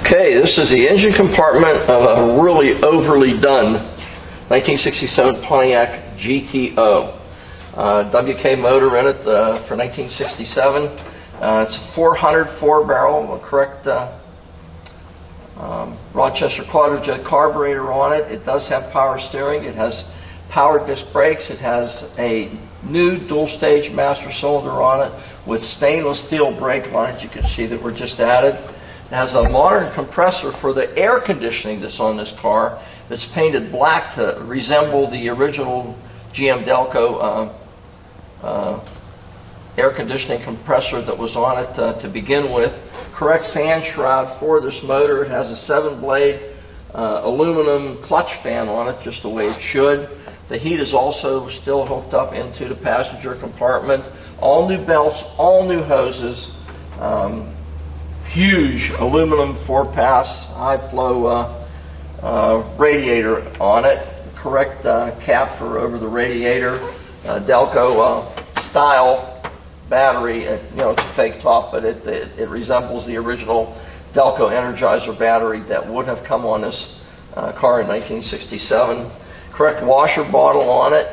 Okay, this is the engine compartment of a really overly done 1967 Pontiac GTO. WK motor in it for 1967. It's a 400 4-barrel, correct Rochester Quadrajet carburetor on it. It does have power steering. It has power disc brakes. It has a new dual-stage master cylinder on it with stainless steel brake lines. You can see that were just added. It has a modern compressor for the air conditioning that's on this car that's painted black to resemble the original GM Delco air conditioning compressor that was on it to begin with. Correct fan shroud for this motor. It has a 7-blade aluminum clutch fan on it, just the way it should. The heat is also still hooked up into the passenger compartment. All new belts, all new hoses. Huge aluminum 4-pass high-flow radiator on it. Correct cap for over the radiator. Delco style battery. You know, it's a fake top, but it resembles the original Delco Energizer battery that would have come on this car in 1967. Correct washer bottle on it.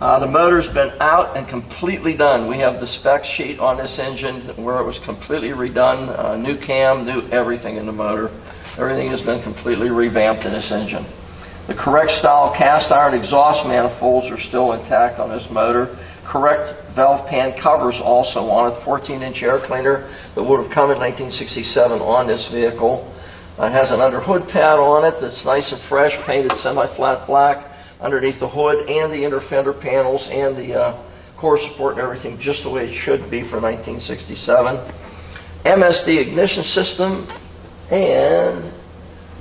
The motor's been out and completely done. We have the spec sheet on this engine where it was completely redone. New cam, new everything in the motor. Everything has been completely revamped in this engine. The correct style cast iron exhaust manifolds are still intact on this motor. Correct valve pan covers also on it. 14-inch air cleaner that would have come in 1967 on this vehicle. It has an under hood pad on it that's nice and fresh, painted semi-flat black underneath the hood, and the inner fender panels and the core support and everything just the way it should be for 1967. MSD ignition system, and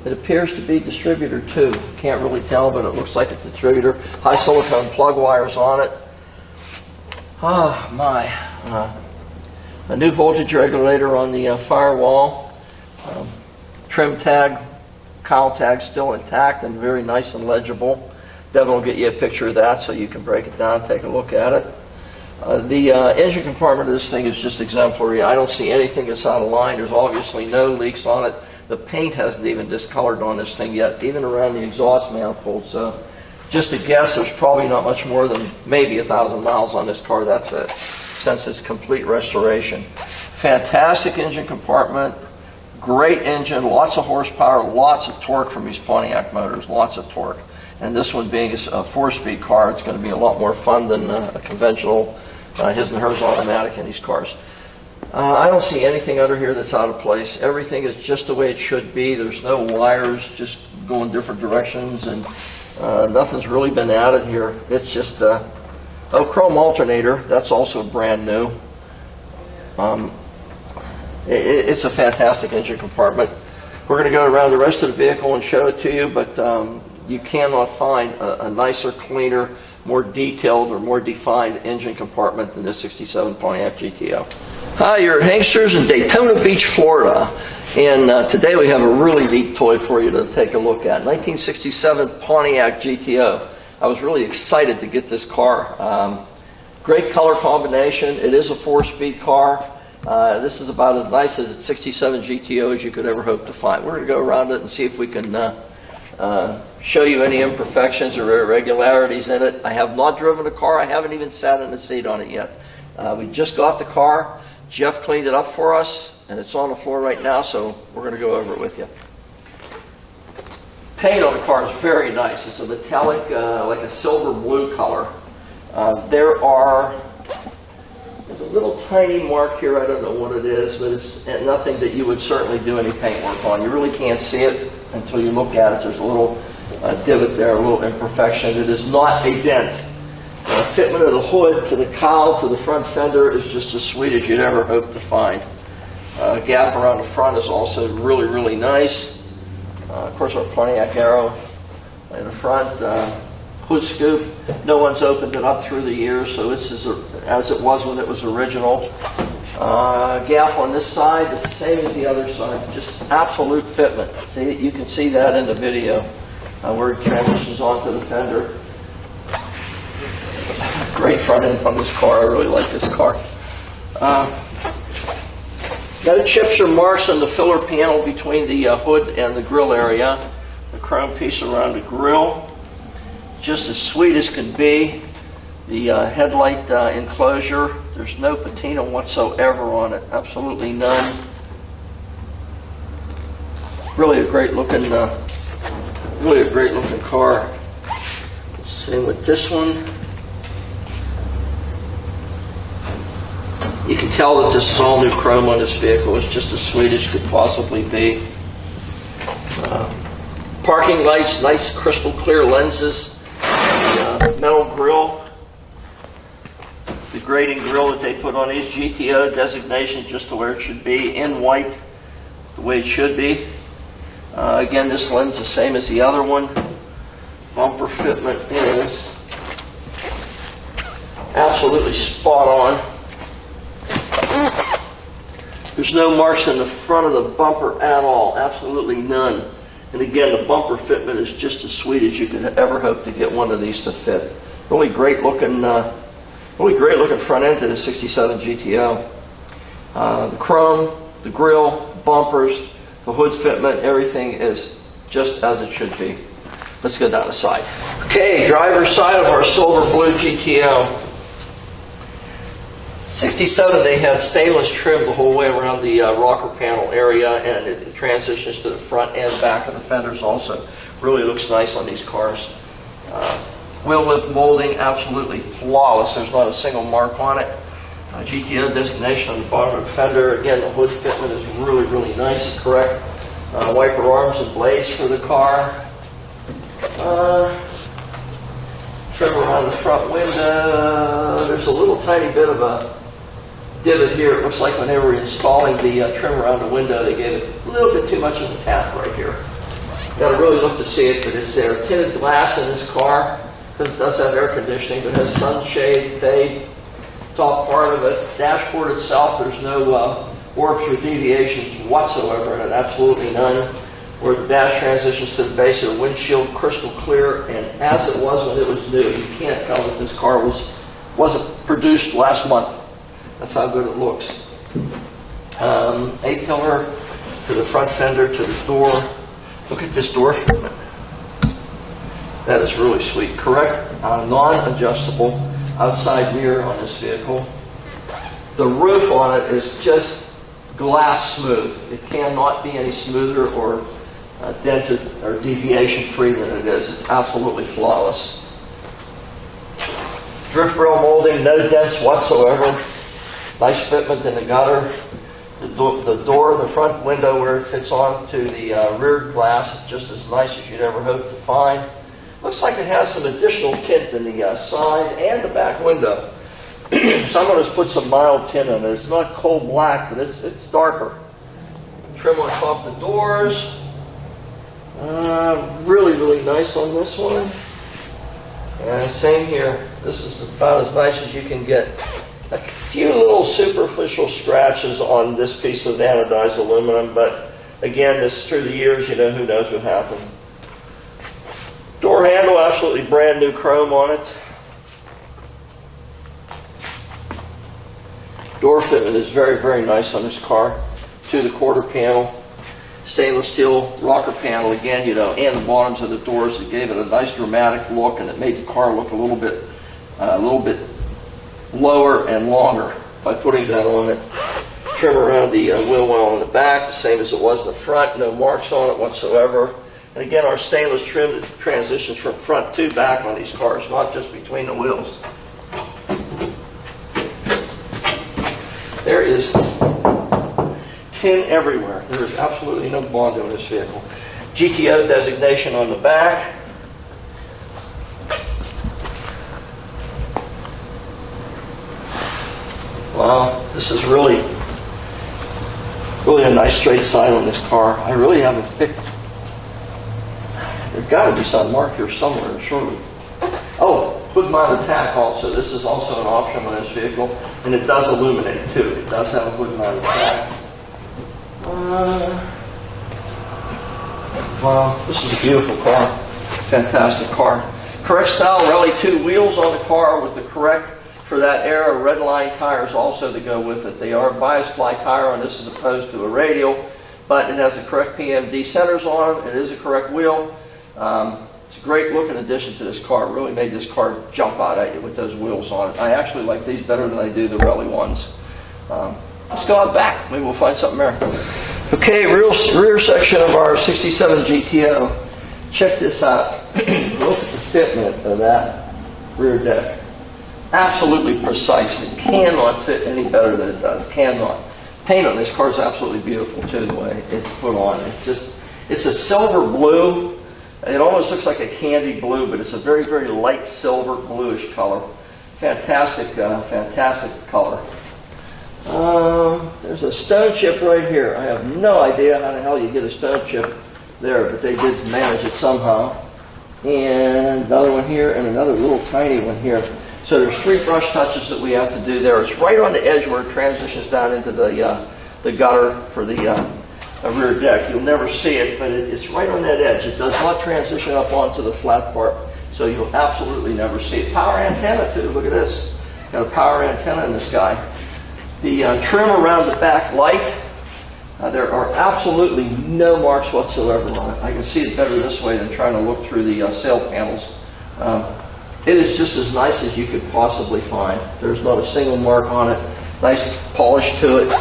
it appears to be distributor 2. Can't really tell, but it looks like it's distributor. High silicone plug wires on it. Ah, my. A new voltage regulator on the firewall. Trim tag, cowl tag still intact and very nice and legible. Devin will get you a picture of that so you can break it down, take a look at it. The engine compartment of this thing is just exemplary. I don't see anything that's out of line. There's obviously no leaks on it. The paint hasn't even discolored on this thing yet, even around the exhaust manifold. So just a guess, there's probably not much more than maybe 1,000 miles on this car. That's it, since it's complete restoration. Fantastic engine compartment. Great engine, lots of horsepower, lots of torque from these Pontiac motors, lots of torque. And this one being a 4-speed car, it's going to be a lot more fun than a conventional his and hers automatic in these cars. I don't see anything under here that's out of place. Everything is just the way it should be. There's no wires just going different directions, and nothing's really been added here. It's just, chrome alternator, that's also brand new. It's a fantastic engine compartment. We're going to go around the rest of the vehicle and show it to you, but you cannot find a nicer, cleaner, more detailed or more defined engine compartment than this 67 Pontiac GTO. Hi, you're at Hanksters in Daytona Beach, Florida, and today we have a really neat toy for you to take a look at. 1967 Pontiac GTO. I was really excited to get this car. Great color combination. It is a 4-speed car. This is about as nice as a 67 GTO as you could ever hope to find. We're going to go around it and see if we can show you any imperfections or irregularities in it. I have not driven the car. I haven't even sat in the seat on it yet. We just got the car. Jeff cleaned it up for us, and it's on the floor right now, so we're going to go over it with you. Paint on the car is very nice. It's a metallic, like a silver blue color. There's a little tiny mark here. I don't know what it is, but it's nothing that you would certainly do any paint work on. You really can't see it until you look at it. There's a little divot there, a little imperfection. It is not a dent. Fitment of the hood to the cowl to the front fender is just as sweet as you'd ever hope to find. Gap around the front is also really, really nice. Of course, our Pontiac arrow in the front. Hood scoop. No one's opened it up through the years, so it's as it was when it was original. Gap on this side, the same as the other side. Just absolute fitment. See, you can see that in the video where it transitions onto the fender. Great front end on this car. I really like this car. No chips or marks on the filler panel between the hood and the grill area. The chrome piece around the grill, just as sweet as can be. The headlight enclosure, there's no patina whatsoever on it, absolutely none. Really a great looking car. Let's see with this one. You can tell that this is all new chrome on this vehicle. It's just as sweet as could possibly be. Parking lights, nice crystal clear lenses. Metal grille. The grading grille that they put on these, GTO designation just to where it should be, in white, the way it should be. Again, this lens the same as the other one. Bumper fitment is absolutely spot on. There's no marks in the front of the bumper at all, absolutely none. And again, the bumper fitment is just as sweet as you could ever hope to get one of these to fit. Really great looking front end to the 67 GTO. The chrome, the grille, the bumpers, the hood fitment, everything is just as it should be. Let's go down the side. Okay, driver's side of our silver blue GTO. 67, they had stainless trim the whole way around the rocker panel area, and it transitions to the front and back of the fenders also. Really looks nice on these cars. Wheel lip molding, absolutely flawless. There's not a single mark on it. GTO designation on the bottom of the fender. Again, the hood fitment is really nice and correct. Wiper arms and blades for the car. Trim around the front window. There's a little tiny bit of a divot here. It looks like when they were installing the trim around the window, they gave it a little bit too much of a tap right here. Got to really look to see it, but it's there. Tinted glass in this car, because it does have air conditioning, but it has sunshade, fade, top part of it. Dashboard itself, there's no warps or deviations whatsoever in it, absolutely none. Where the dash transitions to the base of the windshield, crystal clear, and as it was when it was new. You can't tell that this car wasn't produced last month. That's how good it looks. A-pillar to the front fender, to the door. Look at this door fitment. That is really sweet. Correct, non-adjustable outside mirror on this vehicle. The roof on it is just glass smooth. It cannot be any smoother or dented or deviation free than it is. It's absolutely flawless. Drift rail molding, no dents whatsoever. Nice fitment in the gutter. The door, the front window where it fits on to the rear glass is just as nice as you'd ever hope to find. Looks like it has some additional tint in the side and the back window. Someone has put some mild tint on it. It's not coal black, but it's darker. Trim on top of the doors. Really nice on this one. And same here. This is about as nice as you can get. A few little superficial scratches on this piece of anodized aluminum, but again, this through the years, you know, who knows what happened. Door handle, absolutely brand new chrome on it. Door fitment is very nice on this car. To the quarter panel, stainless steel rocker panel again, you know, and the bottoms of the doors. It gave it a nice dramatic look, and it made the car look a little bit lower and longer by putting that on it. Trim around the wheel well in the back, the same as it was in the front. No marks on it whatsoever. And again, our stainless trim that transitions from front to back on these cars, not just between the wheels. There is tin everywhere. There is absolutely no bond on this vehicle. GTO designation on the back. Wow, this is really a nice straight side on this car. I really haven't picked. There's got to be some mark here somewhere, surely. Oh, hood mounted tack also. This is also an option on this vehicle, and it does illuminate too. It does have a hood mounted tack. Wow, this is a beautiful car. Fantastic car. Correct style Rally 2 wheels on the car with the correct for that era, red line tires also to go with it. They are bias ply tire on this as opposed to a radial, but it has the correct PMD centers on it. It is a correct wheel. It's a great looking addition to this car. It really made this car jump out at you with those wheels on it. I actually like these better than I do the Rally ones. Let's go out back. Maybe we'll find something there. Okay, rear section of our 67 GTO. Check this out. Look at the fitment of that rear deck. Absolutely precise. It cannot fit any better than it does. Cannot. Paint on this car is absolutely beautiful too, the way it's put on. It's a silver blue. It almost looks like a candy blue, but it's a very, very light silver bluish color. Fantastic, fantastic color. There's a stone chip right here. I have no idea how the hell you get a stone chip there, but they did manage it somehow. And another one here, and another little tiny one here. So there's 3 brush touches that we have to do there. It's right on the edge where it transitions down into the gutter for the rear deck. You'll never see it, but it's right on that edge. It does not transition up onto the flat part, so you'll absolutely never see it. Power antenna too. Look at this. Got a power antenna in this guy. The trim around the back light. There are absolutely no marks whatsoever on it. I can see it better this way than trying to look through the sail panels. It is just as nice as you could possibly find. There's not a single mark on it. Nice polish to it.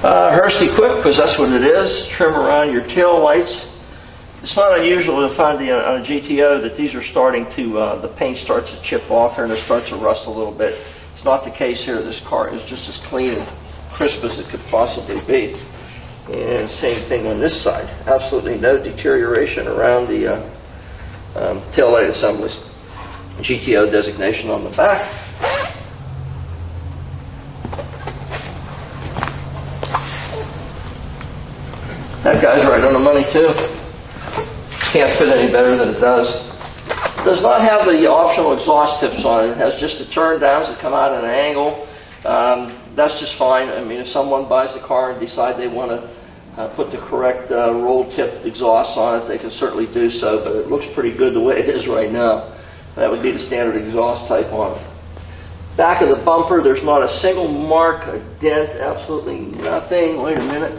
Hurst equipped, because that's what it is. Trim around your tail lights. It's not unusual to find on a GTO that these are starting to, the paint starts to chip off here and it starts to rust a little bit. It's not the case here. This car is just as clean and crisp as it could possibly be. And same thing on this side. Absolutely no deterioration around the tail light assemblies. GTO designation on the back. That guy's right on the money too. Can't fit any better than it does. It does not have the optional exhaust tips on it. It has just the turn downs that come out at an angle. That's just fine. I mean, if someone buys the car and decide they want to put the correct roll-tipped exhaust on it, they can certainly do so, but it looks pretty good the way it is right now. That would be the standard exhaust type on it. Back of the bumper, there's not a single mark, a dent, absolutely nothing. Wait a minute.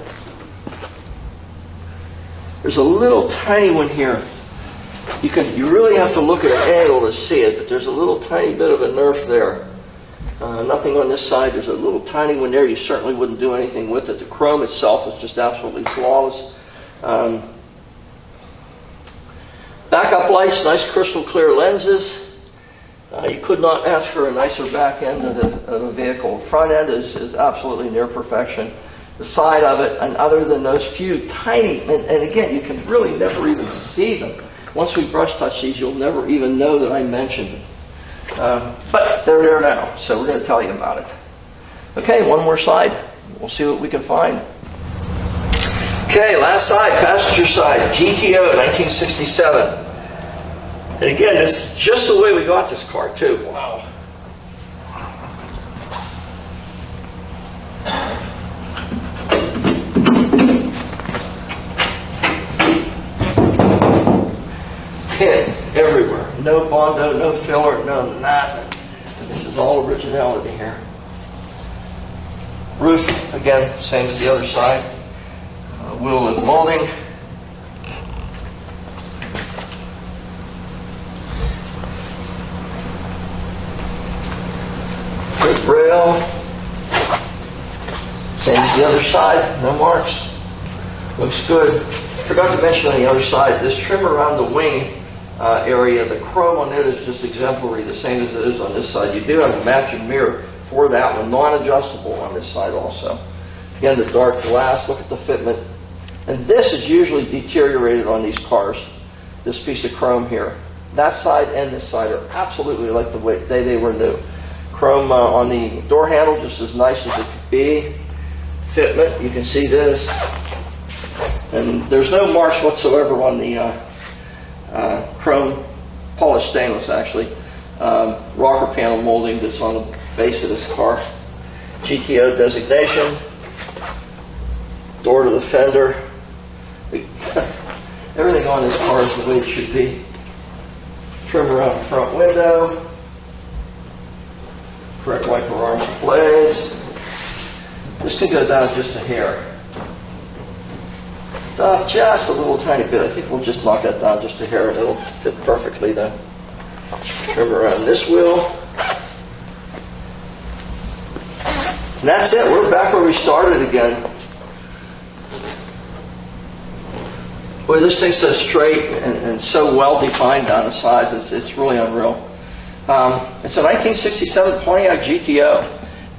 There's a little tiny one here. You really have to look at an angle to see it, but there's a little tiny bit of a nerf there. Nothing on this side. There's a little tiny one there. You certainly wouldn't do anything with it. The chrome itself is just absolutely flawless. Backup lights, nice crystal clear lenses. You could not ask for a nicer back end of the vehicle. Front end is absolutely near perfection. The side of it, and other than those few tiny, and again, you can really never even see them. Once we brush touch these, you'll never even know that I mentioned it. But they're there now, so we're going to tell you about it. Okay, one more side. We'll see what we can find. Okay, last side, passenger side, GTO 1967. And again, it's just the way we got this car, too. Wow. Tin everywhere. No Bondo, no filler, no nothing. This is all originality here. Roof, again, same as the other side. Wheel lip molding. Brake rail. Same as the other side, no marks. Looks good. Forgot to mention on the other side, this trim around the wing area, the chrome on it is just exemplary, the same as it is on this side. You do have a matching mirror for that one, non-adjustable on this side also. Again, the dark glass, look at the fitment. And this is usually deteriorated on these cars, this piece of chrome here. That side and this side are absolutely like the way they were new. Chrome on the door handle, just as nice as it could be. Fitment, you can see this. And there's no marks whatsoever on the chrome polished stainless, actually. Rocker panel molding that's on the base of this car. GTO designation. Door to the fender. Everything on this car is the way it should be. Trim around the front window. Correct wiper arms and blades. This can go down just a hair. Just a little tiny bit. I think we'll just knock that down just a hair and it'll fit perfectly then. Trim around this wheel. And that's it. We're back where we started again. Boy, this thing's so straight and so well defined down the sides. It's really unreal. It's a 1967 Pontiac GTO,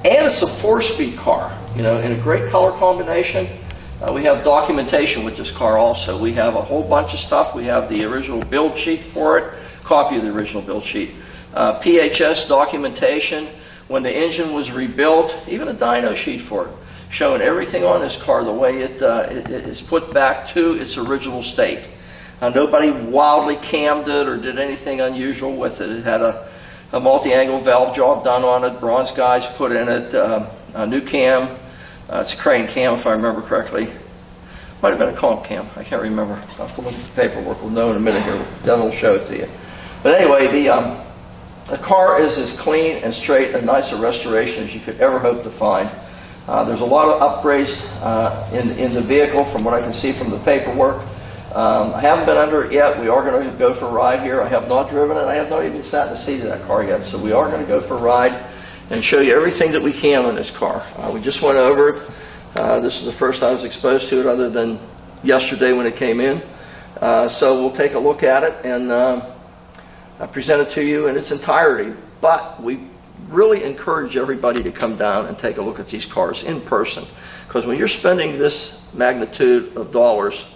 and it's a 4-speed car. You know, in a great color combination. We have documentation with this car also. We have a whole bunch of stuff. We have the original build sheet for it, copy of the original build sheet. PHS documentation, when the engine was rebuilt, even a dyno sheet for it, showing everything on this car the way it is put back to its original state. Nobody wildly cammed it or did anything unusual with it. It had a multi-angle valve job done on it, bronze guides put in it, a new cam. It's a crane cam, if I remember correctly. Might have been a comp cam. I can't remember. I'll have to look at the paperwork. We'll know in a minute here. Devin will show it to you. But anyway, the car is as clean and straight and nice a restoration as you could ever hope to find. There's a lot of upgrades in the vehicle from what I can see from the paperwork. I haven't been under it yet. We are going to go for a ride here. I have not driven it. I have not even sat in the seat of that car yet. So we are going to go for a ride and show you everything that we can on this car. We just went over it. This is the first I was exposed to it other than yesterday when it came in. So we'll take a look at it and present it to you in its entirety. But we really encourage everybody to come down and take a look at these cars in person. Because when you're spending this magnitude of dollars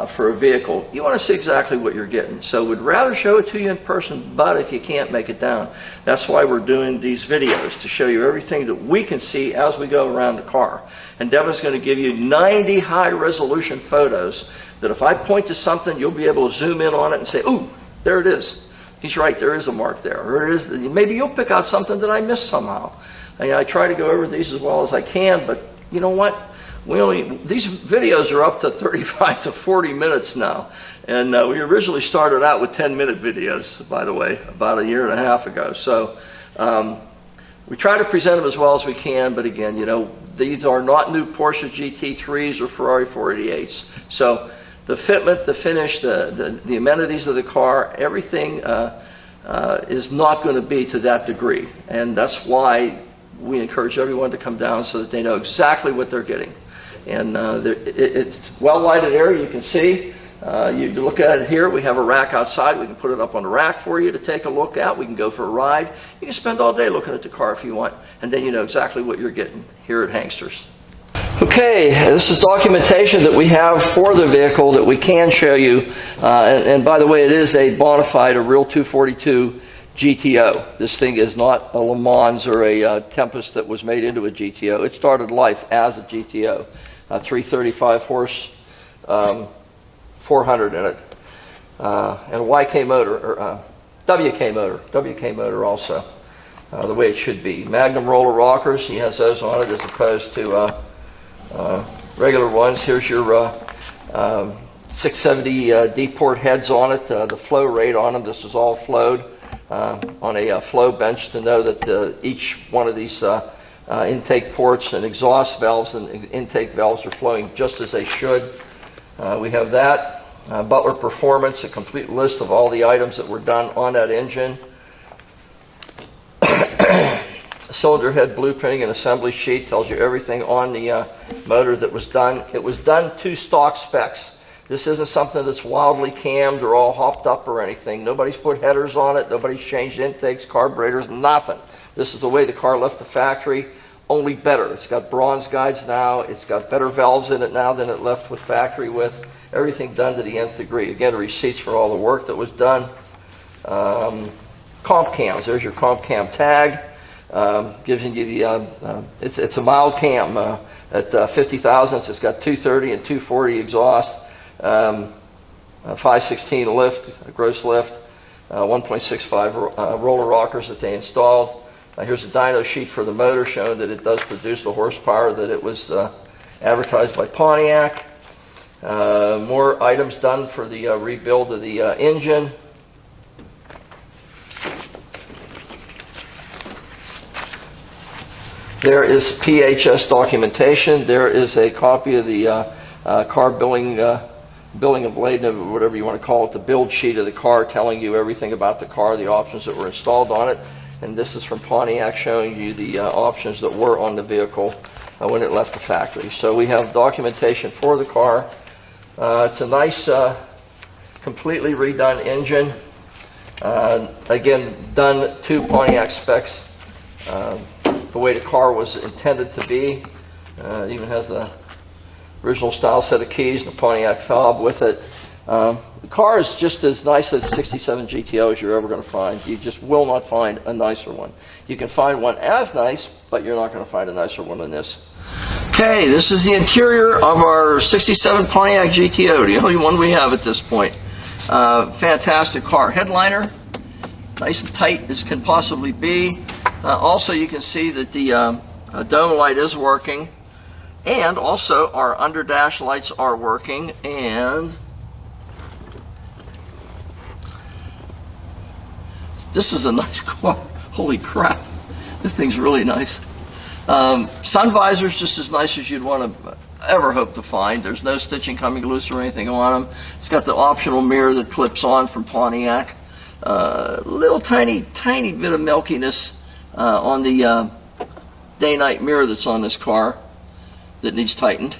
for a vehicle, you want to see exactly what you're getting. So we'd rather show it to you in person, but if you can't make it down, that's why we're doing these videos, to show you everything that we can see as we go around the car. And Devin's going to give you 90 high-resolution photos that if I point to something, you'll be able to zoom in on it and say, ooh, there it is. He's right, there is a mark there. Or it is, maybe you'll pick out something that I missed somehow. I try to go over these as well as I can, but you know what? These videos are up to 35 to 40 minutes now. And we originally started out with 10-minute videos, by the way, about a year and a half ago. So we try to present them as well as we can, but again, you know, these are not new Porsche GT3s or Ferrari 488s. So the fitment, the finish, the amenities of the car, everything is not going to be to that degree. And that's why we encourage everyone to come down so that they know exactly what they're getting. And it's well-lighted area, you can see. You look at it here, we have a rack outside. We can put it up on the rack for you to take a look at. We can go for a ride. You can spend all day looking at the car if you want, and then you know exactly what you're getting here at Hangsters. Okay, this is documentation that we have for the vehicle that we can show you. And by the way, it is a bona fide, a real 242 GTO. This thing is not a Le Mans or a Tempest that was made into a GTO. It started life as a GTO. 335 horse, 400 in it. And a YK motor, or WK motor also, the way it should be. Magnum roller rockers, he has those on it as opposed to regular ones. Here's your 670 D-port heads on it, the flow rate on them. This is all flowed on a flow bench to know that each one of these intake ports and exhaust valves and intake valves are flowing just as they should. We have that. Butler Performance, a complete list of all the items that were done on that engine. Cylinder head blueprinting and assembly sheet tells you everything on the motor that was done. It was done to stock specs. This isn't something that's wildly cammed or all hopped up or anything. Nobody's put headers on it. Nobody's changed intakes, carburetors, nothing. This is the way the car left the factory, only better. It's got bronze guides now. It's got better valves in it now than it left with factory with. Everything done to the nth degree. Again, receipts for all the work that was done. Comp cams. There's your comp cam tag. Gives you the, it's a mild cam at 50 thousandths. It's got 230 and 240 exhaust, 516 lift, gross lift, 1.65 roller rockers that they installed. Here's a dyno sheet for the motor showing that it does produce the horsepower that it was advertised by Pontiac. More items done for the rebuild of the engine. There is PHS documentation. There is a copy of the car billing of lading, or whatever you want to call it, the build sheet of the car, telling you everything about the car, the options that were installed on it. And this is from Pontiac, showing you the options that were on the vehicle when it left the factory. So we have documentation for the car. It's a nice, completely redone engine. Again, done to Pontiac specs, the way the car was intended to be. It even has the original style set of keys and the Pontiac fob with it. The car is just as nice as 67 GTO as you're ever going to find. You just will not find a nicer one. You can find one as nice, but you're not going to find a nicer one than this. Okay, this is the interior of our 67 Pontiac GTO, the only one we have at this point. Fantastic car. Headliner, nice and tight as can possibly be. Also, you can see that the dome light is working, and also our under dash lights are working, and this is a nice car. Holy crap, this thing's really nice. Sun visor's just as nice as you'd want to ever hope to find. There's no stitching coming loose or anything on them. It's got the optional mirror that clips on from Pontiac. Little tiny bit of milkiness on the day-night mirror that's on this car that needs tightened.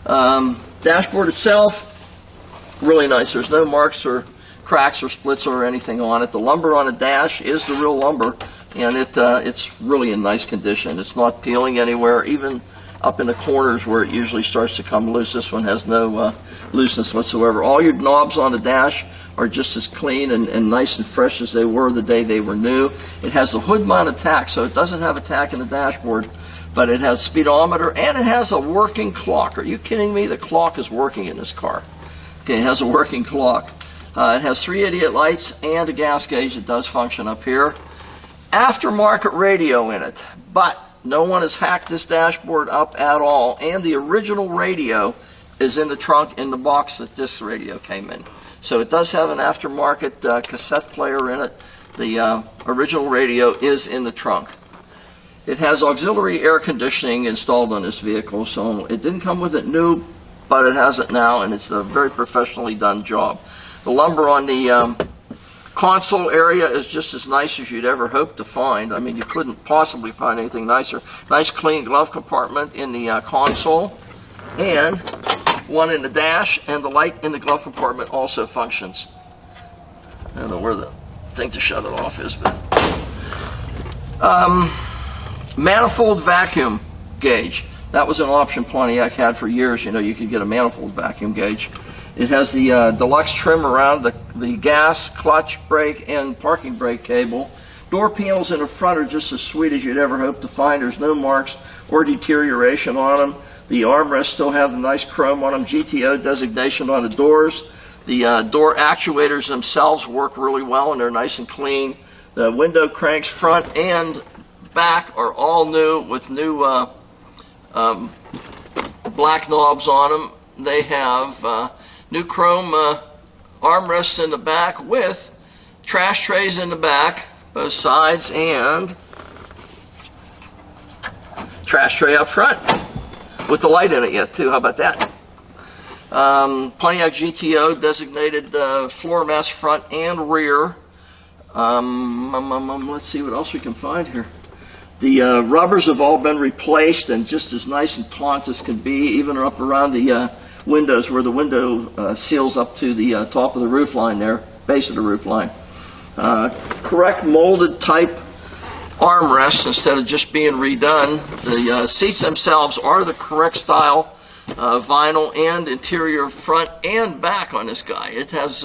Dashboard itself, really nice. There's no marks or cracks or splits or anything on it. The lumber on the dash is the real lumber, and it's really in nice condition. It's not peeling anywhere, even up in the corners where it usually starts to come loose. This one has no looseness whatsoever. All your knobs on the dash are just as clean and nice and fresh as they were the day they were new. It has a hood mounted tack, so it doesn't have a tack in the dashboard, but it has speedometer and it has a working clock. Are you kidding me? The clock is working in this car. Okay, it has a working clock. It has 388 lights and a gas gauge that does function up here. Aftermarket radio in it, but no one has hacked this dashboard up at all, and the original radio is in the trunk in the box that this radio came in. So it does have an aftermarket cassette player in it. The original radio is in the trunk. It has auxiliary air conditioning installed on this vehicle, so it didn't come with it new, but it has it now, and it's a very professionally done job. The lumber on the console area is just as nice as you'd ever hope to find. I mean, you couldn't possibly find anything nicer. Nice clean glove compartment in the console, and one in the dash, and the light in the glove compartment also functions. I don't know where the thing to shut it off is, but manifold vacuum gauge. That was an option Pontiac had for years. You know, you could get a manifold vacuum gauge. It has the deluxe trim around the gas, clutch, brake, and parking brake cable. Door panels in the front are just as sweet as you'd ever hope to find. There's no marks or deterioration on them. The armrests still have the nice chrome on them. GTO designation on the doors. The door actuators themselves work really well, and they're nice and clean. The window cranks front and back are all new with new black knobs on them. They have new chrome armrests in the back with trash trays in the back, both sides, and trash tray up front with the light in it yet too. How about that? Pontiac GTO designated floor mats front and rear. Let's see what else we can find here. The rubbers have all been replaced and just as nice and taut as can be, even up around the windows where the window seals up to the top of the roof line there, base of the roof line. Correct molded type armrests instead of just being redone. The seats themselves are the correct style, vinyl and interior front and back on this guy. It has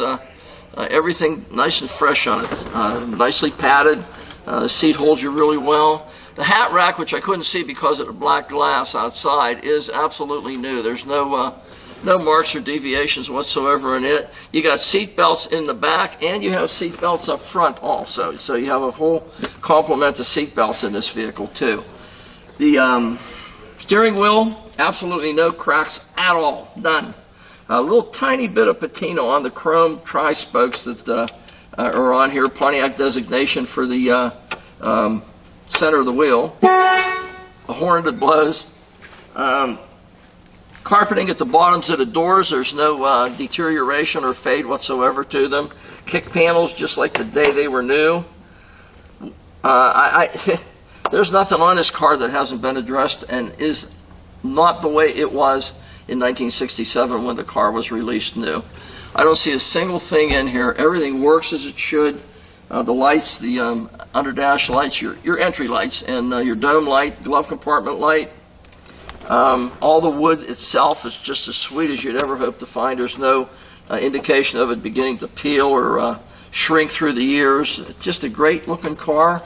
everything nice and fresh on it, nicely padded. The seat holds you really well. The hat rack, which I couldn't see because of the black glass outside, is absolutely new. There's no marks or deviations whatsoever in it. You got seat belts in the back, and you have seat belts up front also. So you have a whole complement of seat belts in this vehicle too. The steering wheel, absolutely no cracks at all, none. A little tiny bit of patina on the chrome tri-spokes that are on here. Pontiac designation for the center of the wheel, a horn that blows, carpeting at the bottoms of the doors. There's no deterioration or fade whatsoever to them. Kick panels just like the day they were new. There's nothing on this car that hasn't been addressed and is not the way it was in 1967 when the car was released new. I don't see a single thing in here. Everything works as it should. The lights, the under dash lights, your entry lights, and your dome light, glove compartment light. All the wood itself is just as sweet as you'd ever hope to find. There's no indication of it beginning to peel or shrink through the years. Just a great looking car.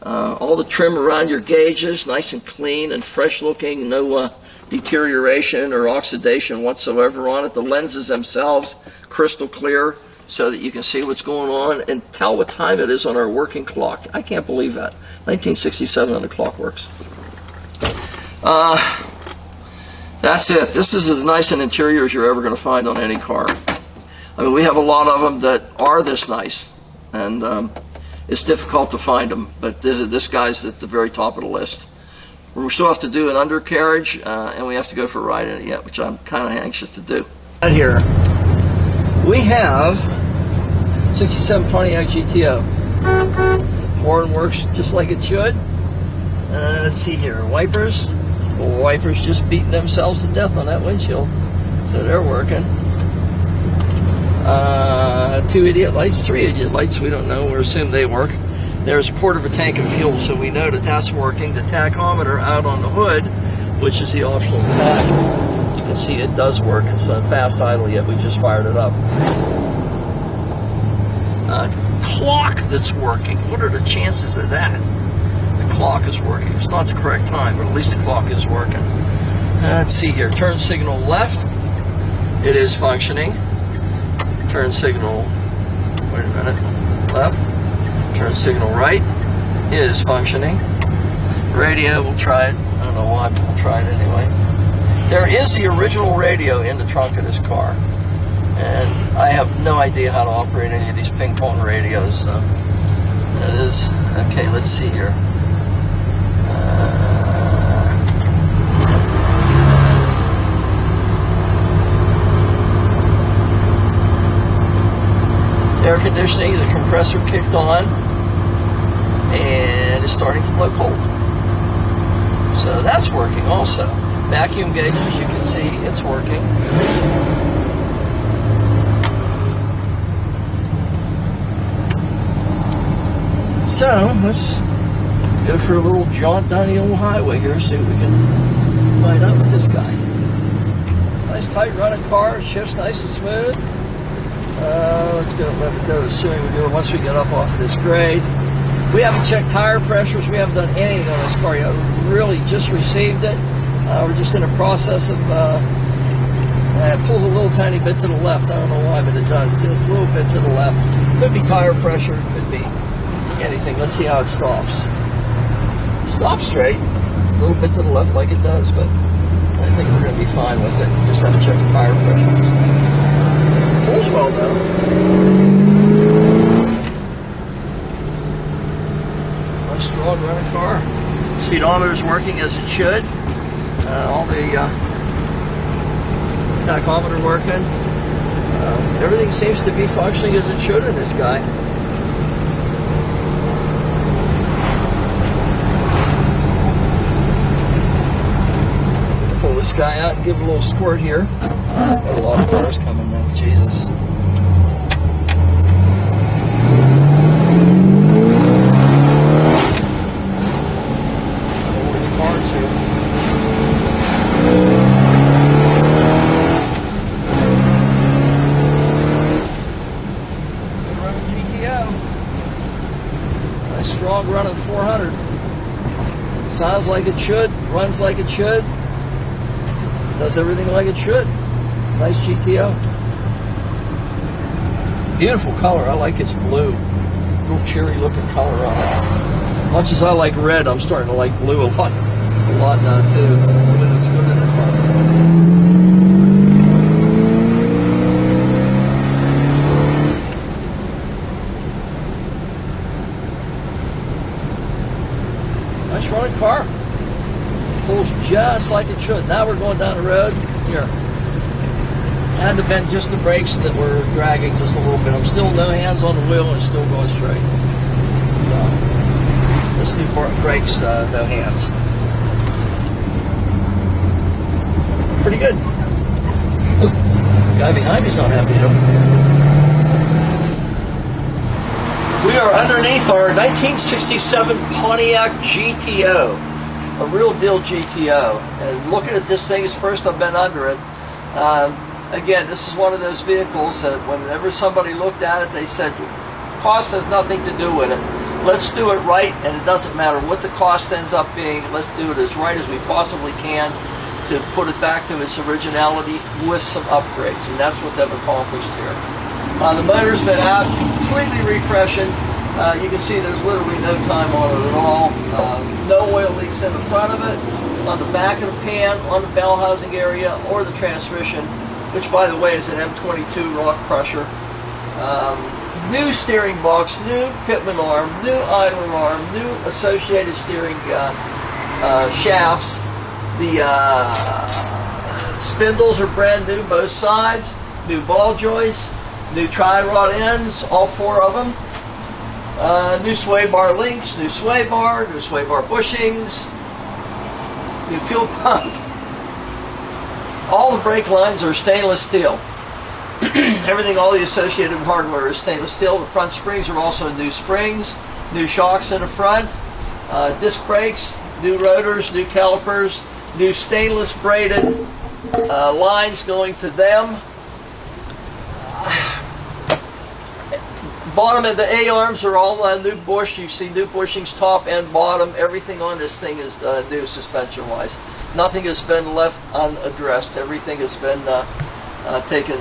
All the trim around your gauges, nice and clean and fresh looking. No deterioration or oxidation whatsoever on it. The lenses themselves crystal clear so that you can see what's going on and tell what time it is on our working clock. I can't believe that. 1967 and the clock works. That's it. This is as nice an interior as you're ever going to find on any car. I mean, we have a lot of them that are this nice, and it's difficult to find them, but this guy's at the very top of the list. We still have to do an undercarriage, and we have to go for a ride in it yet, which I'm kind of anxious to do. Right here, we have 67 Pontiac GTO. Horn works just like it should. Let's see here, wipers. Well, wipers just beating themselves to death on that windshield, so they're working. 2 idiot lights, 3 idiot lights, we don't know, we assume they work. There's a quarter of a tank of fuel, so we know that that's working. The tachometer out on the hood, which is the optional tach, you can see it does work. It's not fast idle yet, we just fired it up. Clock that's working, what are the chances of that? The clock is working. It's not the correct time, but at least the clock is working. Let's see here, turn signal left, it is functioning. Turn signal, wait a minute, left. Turn signal right is functioning. Radio, we'll try it. I don't know why, but we'll try it anyway. There is the original radio in the trunk of this car, and I have no idea how to operate any of these ping pong radios. So it is okay. Let's see here. Air conditioning, the compressor kicked on, and it's starting to blow cold. So that's working also. Vacuum gauges, you can see it's working. So let's go for a little jaunt down the old highway here, see what we can find out with this guy. Nice tight running car, shifts nice and smooth. Let's go, let it go to steering wheel once we get up off of this grade. We haven't checked tire pressures. We haven't done anything on this car yet. We really just received it. We're just in the process of, it pulls a little tiny bit to the left. I don't know why, but it does. Just a little bit to the left. Could be tire pressure, could be anything. Let's see how it stops. Stops straight. A little bit to the left like it does, but I think we're going to be fine with it. Just have to check the tire pressure. Pulls well though. Nice strong running car. Speedometer is working as it should. All the tachometer working. Everything seems to be functioning as it should in this guy. Pull this guy out and give it a little squirt here. Got a lot of cars coming now, Jesus. Oh, it's car too. Good running GTO. Nice strong running 400. Sounds like it should, runs like it should. Does everything like it should. Nice GTO. Beautiful color. I like its blue. Real cheery looking color on it. Much as I like red, I'm starting to like blue a lot now too. Blue looks good in it. pulls just like it should. Now we're going down the road. Here. Had to bend just the brakes that were dragging just a little bit. I'm still no hands on the wheel and still going straight. So, this new brakes, no hands. Pretty good. Guy behind me's not happy though. We are underneath our 1967 Pontiac GTO, a real deal GTO. And looking at this thing, it's first I've been under it. Again, this is one of those vehicles that whenever somebody looked at it, they said, cost has nothing to do with it. Let's do it right, and it doesn't matter what the cost ends up being. Let's do it as right as we possibly can to put it back to its originality with some upgrades, and that's what they've accomplished here. The motor's been out, completely refreshing. You can see there's literally no time on it at all. No oil leaks in the front of it, on the back of the pan, on the bell housing area, or the transmission, which by the way is an M22 rock crusher. New steering box, new pitman arm, new idler arm, new associated steering shafts. The spindles are brand new, both sides. New ball joints, new tri-rod ends, all four of them. New sway bar links, new sway bar bushings, new fuel pump. All the brake lines are stainless steel. Everything, all the associated hardware is stainless steel. The front springs are also new springs, new shocks in the front, disc brakes, new rotors, new calipers, new stainless braided lines going to them. Bottom of the A-arms are all new bush. You see new bushings top and bottom. Everything on this thing is new suspension-wise. Nothing has been left unaddressed. Everything has been taken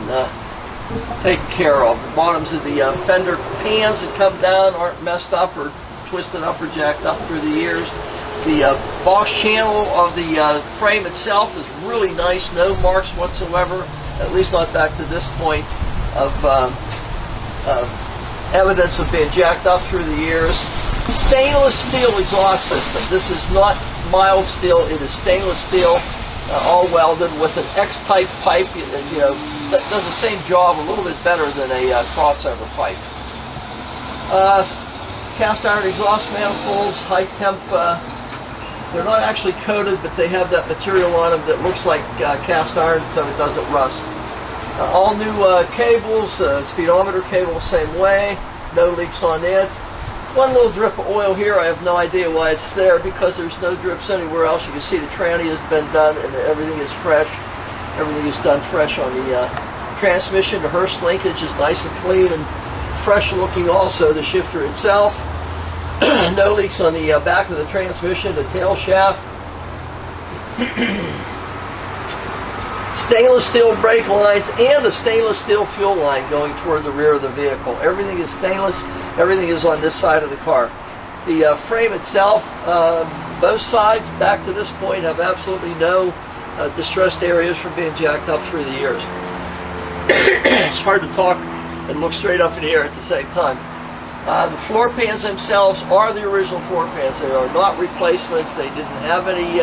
care of. The bottoms of the fender pans that come down aren't messed up or twisted up or jacked up through the years. The box channel of the frame itself is really nice. No marks whatsoever, at least not back to this point, of evidence of being jacked up through the years. Stainless steel exhaust system. This is not mild steel, it is stainless steel, all welded with an X-type pipe, you know, that does the same job a little bit better than a crossover pipe. Cast iron exhaust manifolds, high temp, they're not actually coated, but they have that material on them that looks like cast iron, so it doesn't rust. All new cables, speedometer cable same way, no leaks on it. One little drip of oil here, I have no idea why it's there, because there's no drips anywhere else. You can see the tranny has been done and everything is fresh. Everything is done fresh on the transmission. The Hurst linkage is nice and clean and fresh looking also. The shifter itself, no leaks on the back of the transmission, the tail shaft. Stainless steel brake lines and a stainless steel fuel line going toward the rear of the vehicle. Everything is stainless. Everything is on this side of the car. The frame itself, both sides back to this point have absolutely no distressed areas from being jacked up through the years. It's hard to talk and look straight up in the air at the same time. The floor pans themselves are the original floor pans. They are not replacements. They didn't have any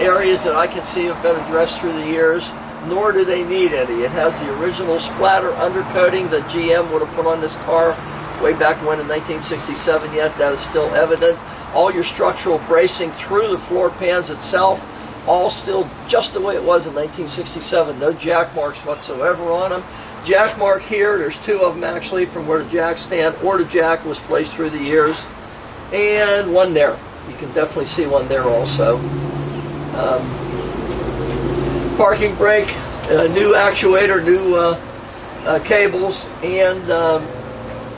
areas that I can see have been addressed through the years, nor do they need any. It has the original splatter undercoating that GM would have put on this car way back when in 1967, yet that is still evident. All your structural bracing through the floor pans itself, all still just the way it was in 1967. No jack marks whatsoever on them. Jack mark here, there's two of them actually from where the jack stand or the jack was placed through the years. And one there. You can definitely see one there also. Parking brake, new actuator, new cables, and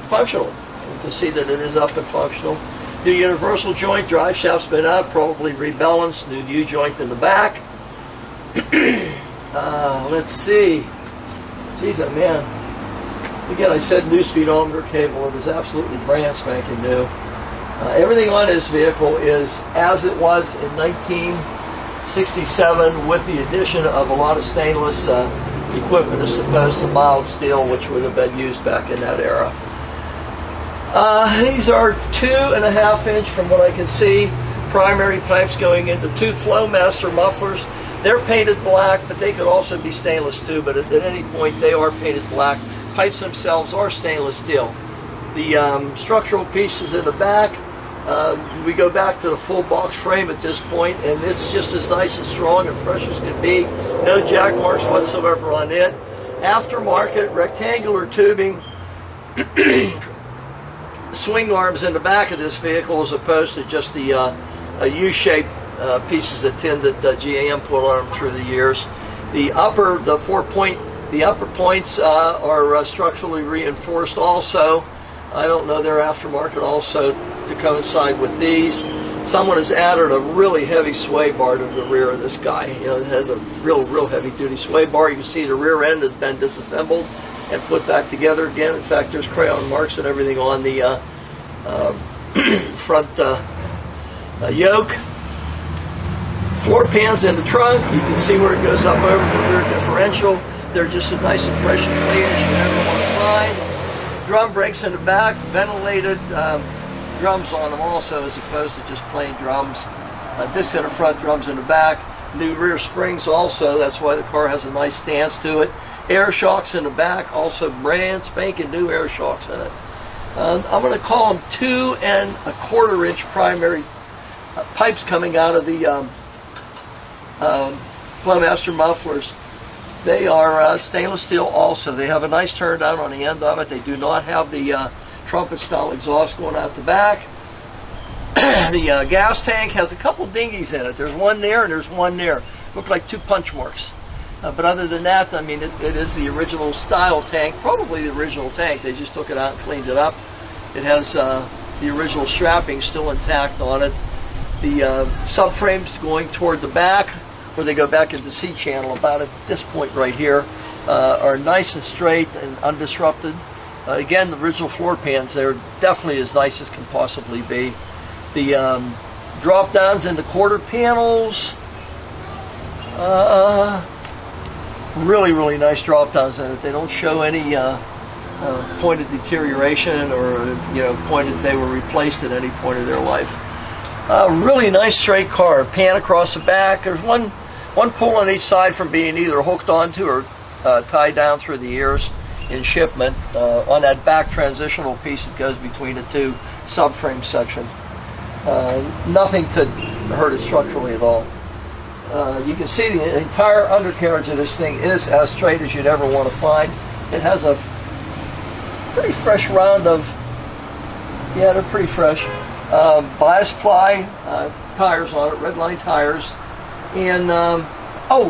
functional. You can see that it is up and functional. New universal joint, drive shaft's been out, probably rebalanced. New U-joint in the back. Let's see. Geez, man. Again, I said new speedometer cable. It is absolutely brand spanking new. Everything on this vehicle is as it was in 1967 with the addition of a lot of stainless equipment as opposed to mild steel, which would have been used back in that era. These are 2.5 inch from what I can see primary pipes going into 2 Flowmaster mufflers. They're painted black, but they could also be stainless too, but at any point they are painted black. Pipes themselves are stainless steel. The structural pieces in the back, we go back to the full box frame at this point, and it's just as nice and strong and fresh as can be. No jack marks whatsoever on it. Aftermarket rectangular tubing, swing arms in the back of this vehicle as opposed to just the U-shaped pieces of tin that GAM put on them through the years. The upper points are structurally reinforced also. I don't know, they're aftermarket also to coincide with these. Someone has added a really heavy sway bar to the rear of this guy. You know, it has a real heavy duty sway bar. You can see the rear end has been disassembled and put back together again. In fact, there's crayon marks and everything on the front yoke. Floor pans in the trunk. You can see where it goes up over the rear differential. They're just as nice and fresh and clean as you ever want to find. Drum brakes in the back, ventilated drums on them also, as opposed to just plain drums. Discs in the front, drums in the back. New rear springs also, that's why the car has a nice stance to it. Air shocks in the back, also brand spanking new air shocks in it. I'm going to call them 2 1/4 inch primary pipes coming out of the Flowmaster mufflers. They are stainless steel also. They have a nice turn down on the end of it. They do not have the trumpet style exhaust going out the back. The gas tank has a couple dinghies in it. There's one there and there's one there. Look like 2 punch marks. But other than that, I mean, it is the original style tank, probably the original tank. They just took it out and cleaned it up. It has the original strapping still intact on it. The subframes going toward the back, where they go back into C channel about at this point right here, are nice and straight and undisrupted. Again, the original floor pans, they're definitely as nice as can possibly be. The drop downs in the quarter panels, really nice drop downs in it. They don't show any point of deterioration or point that they were replaced at any point of their life. Really nice straight car. Pan across the back. There's one pull on each side from being either hooked onto or tied down through the ears in shipment on that back transitional piece that goes between the 2 subframe section. Nothing to hurt it structurally at all. You can see the entire undercarriage of this thing is as straight as you'd ever want to find. It has a pretty fresh round of, yeah, they're pretty fresh, bias ply tires on it, red line tires. And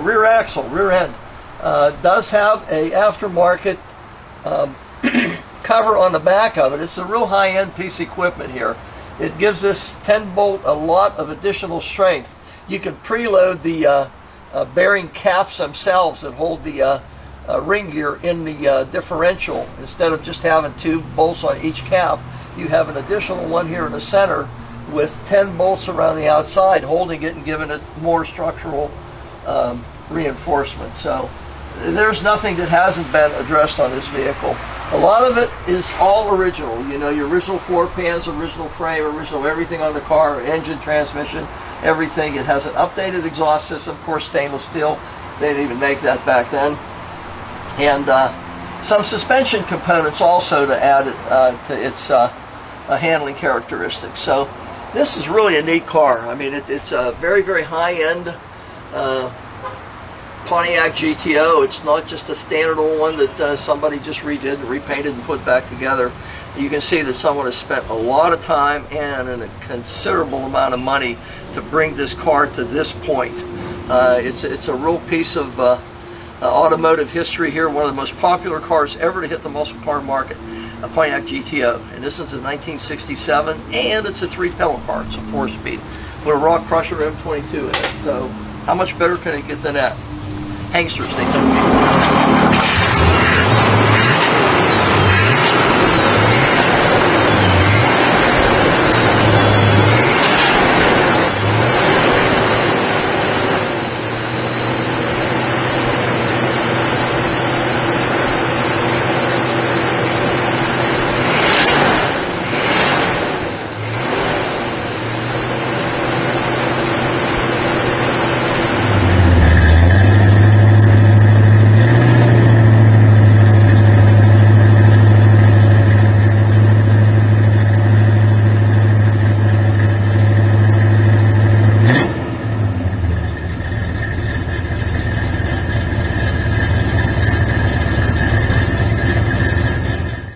rear axle, rear end, does have a aftermarket cover on the back of it. It's a real high-end piece of equipment here. It gives this 10-bolt a lot of additional strength. You can preload the bearing caps themselves that hold the ring gear in the differential. Instead of just having 2 bolts on each cap, you have an additional one here in the center with 10 bolts around the outside holding it and giving it more structural reinforcement. So there's nothing that hasn't been addressed on this vehicle. A lot of it is all original. You know, your original floor pans, original frame, original everything on the car, engine, transmission, everything. It has an updated exhaust system, of course stainless steel. They didn't even make that back then. And some suspension components also to add to its handling characteristics. So this is really a neat car. I mean, it's a very high-end Pontiac GTO. It's not just a standard old one that somebody just redid and repainted and put back together. You can see that someone has spent a lot of time and a considerable amount of money to bring this car to this point. It's a real piece of automotive history here. One of the most popular cars ever to hit the muscle car market, a Pontiac GTO. And this is a 1967, and it's a 3-pedal car. It's a 4-speed with a Rock Crusher M22 in it. So how much better can it get than that? Hangsters, they tell me.